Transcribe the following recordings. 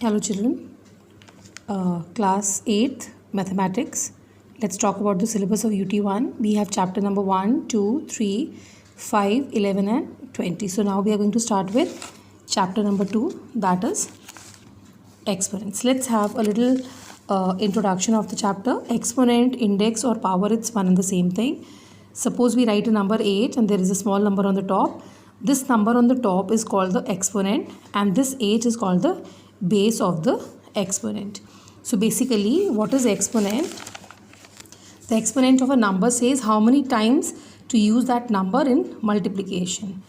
Hello children, class 8th mathematics. Let's talk about the syllabus of UT1. We have chapter number 1, 2, 3, 5, 11 and 20. So now we are going to start with chapter number 2, that is exponents. Let's have a little introduction of the chapter. Exponent, index or power, it's one and the same thing. Suppose we write a number 8 and there is a small number on the top. This number on the top is called the exponent and this 8 is called the base of the exponent. So basically, what is exponent? The exponent of a number says how many times to use that number in multiplication.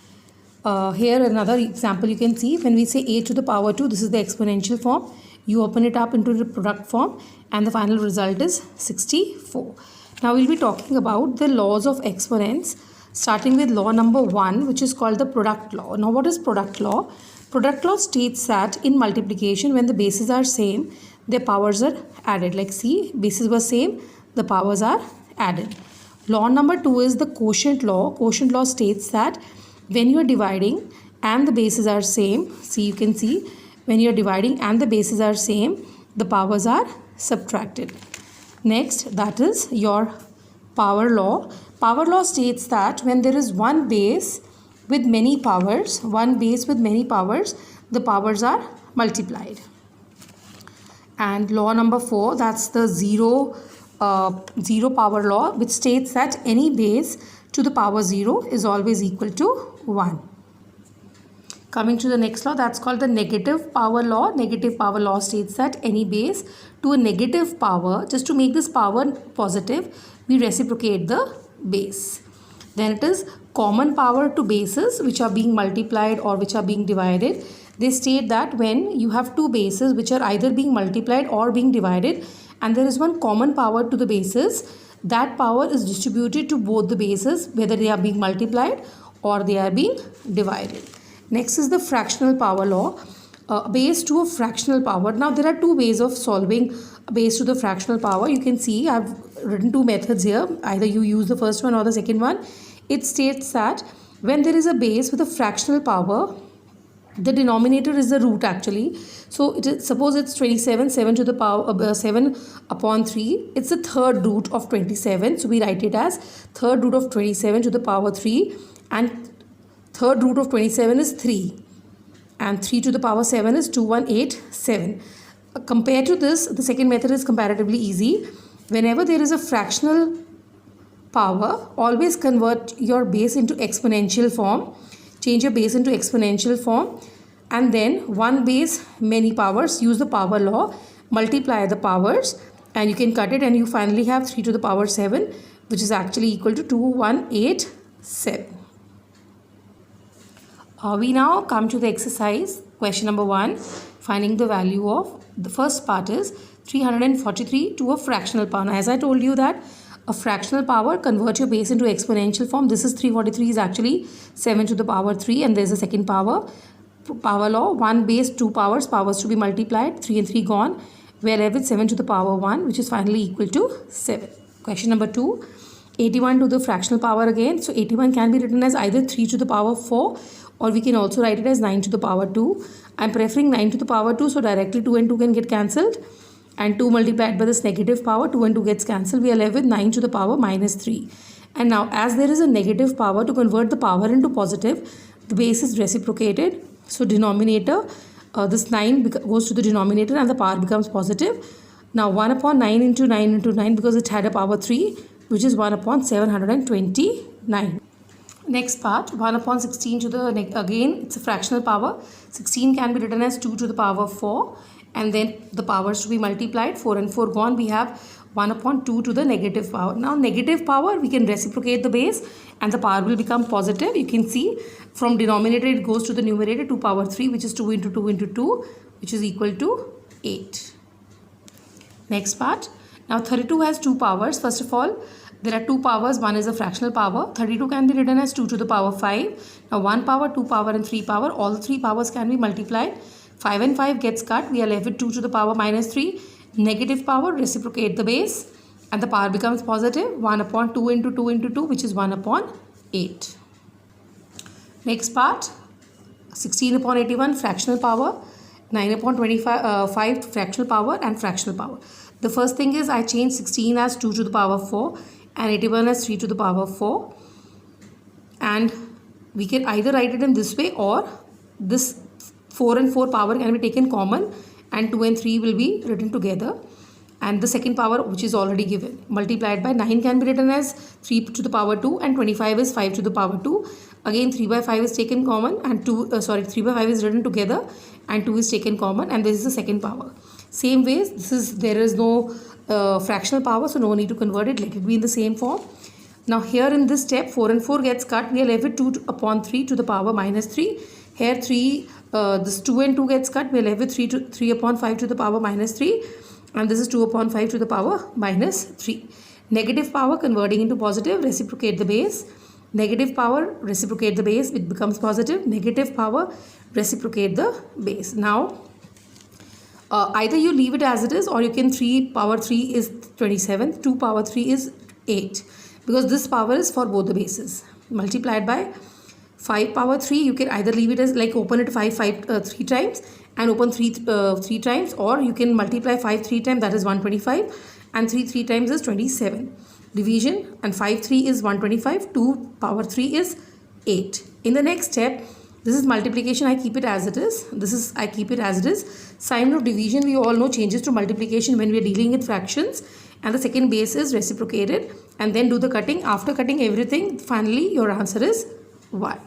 Here another example you can see. When we say a to the power 2, this is the exponential form. You open it up into the product form and the final result is 64. Now we'll be talking about the laws of exponents, starting with law number 1, which is called the product law. Now what is product law? Product law states that in multiplication, when the bases are same, their powers are added. Like see, bases were same, the powers are added. Law number 2 is the quotient law. Quotient law states that when you are dividing and the bases are same, see, you can see, when you are dividing and the bases are same, the powers are subtracted. Next, that is your power law. Power law states that when there is one base with many powers, the powers are multiplied. And law number 4, that's the zero power law, which states that any base to the power 0 is always equal to 1. Coming to the next law, that's called the negative power law. Negative power law states that any base to a negative power, just to make this power positive, we reciprocate the base. Then it is common power to bases which are being multiplied or which are being divided. They state that when you have two bases which are either being multiplied or being divided and there is one common power to the bases, that power is distributed to both the bases, whether they are being multiplied or they are being divided. Next is the fractional power law. Base to a fractional power. Now there are two ways of solving a base to the fractional power. You can see I've written two methods here. Either you use the first one or the second one. It states that when there is a base with a fractional power, the denominator is the root actually. So suppose it's 27, 7 to the power 7 upon 3. It's the third root of 27. So we write it as third root of 27 to the power 3, and third root of 27 is 3. And 3 to the power 7 is 2187. Compared to this, the second method is comparatively easy. Whenever there is a fractional power, always convert your base into exponential form. Change your base into exponential form. And then one base, many powers. Use the power law. Multiply the powers. And you can cut it and you finally have 3 to the power 7, which is actually equal to 2187. We now come to the exercise, question number 1, finding the value of, the first part is 343 to a fractional power. Now, as I told you that a fractional power, convert your base into exponential form. This is 343 is actually 7 to the power 3 and there is a second power. Power law, one base, two powers to be multiplied, 3 and 3 gone. We are left with 7 to the power 1, which is finally equal to 7. Question number 2, 81 to the fractional power again. So 81 can be written as either 3 to the power 4 or we can also write it as 9 to the power 2. I am preferring 9 to the power 2, so directly 2 and 2 can get cancelled. And 2 multiplied by this negative power, 2 and 2 gets cancelled. We are left with 9 to the power minus 3. And now as there is a negative power, to convert the power into positive, the base is reciprocated. So denominator, this 9 goes to the denominator and the power becomes positive. Now 1 upon 9 into 9 into 9, because it had a power 3, which is 1 upon 729. Next part, 1 upon 16 to the, again it's a fractional power. 16 can be written as 2 to the power 4 and then the powers to be multiplied, 4 and 4 gone, we have 1 upon 2 to the negative power. Now negative power, we can reciprocate the base and the power will become positive. You can see from denominator it goes to the numerator, 2 power 3, which is 2 into 2 into 2, which is equal to 8. Next part, now 32 has two powers. First of all, there are two powers. One is a fractional power. 32 can be written as 2 to the power 5. Now 1 power, 2 power and 3 power. All three powers can be multiplied. 5 and 5 gets cut. We are left with 2 to the power minus 3. Negative power, reciprocate the base. And the power becomes positive. 1 upon 2 into 2 into 2, which is 1 upon 8. Next part, 16 upon 81, fractional power. 9 upon 25 fractional power and fractional power. The first thing is I change 16 as 2 to the power 4 and 81 as 3 to the power 4. And we can either write it in this way, or this 4 and 4 power can be taken common and 2 and 3 will be written together. And the second power, which is already given, multiplied by 9 can be written as 3 to the power 2 and 25 is 5 to the power 2. Again 3 by 5 is taken common and 3 by 5 is written together and 2 is taken common, and this is the second power. Same ways, there is no fractional power, so no need to convert it, let it be in the same form. Now here in this step 4 and 4 gets cut, we are left with 2 upon 3 to the power minus 3. Here this 2 and 2 gets cut, we are left with 3 upon 5 to the power minus 3, and this is 2 upon 5 to the power minus 3. Negative power converting into positive, reciprocate the base. Negative power, reciprocate the base, it becomes positive. Negative power, reciprocate the base. Now either you leave it as it is, or you can 3 power 3 is 27, 2 power 3 is 8, because this power is for both the bases. Multiplied by 5 power 3, you can either leave it as like open it 3 times and open 3 times, or you can multiply 5 3 times, that is 125, and 3 times is 27. Division, and 5 3 is 125, 2 power 3 is 8. In the next step, this is multiplication, I keep it as it is. I keep it as it is. Sign of division, we all know, changes to multiplication when we are dealing with fractions. And the second base is reciprocated. And then do the cutting. After cutting everything, finally your answer is Y.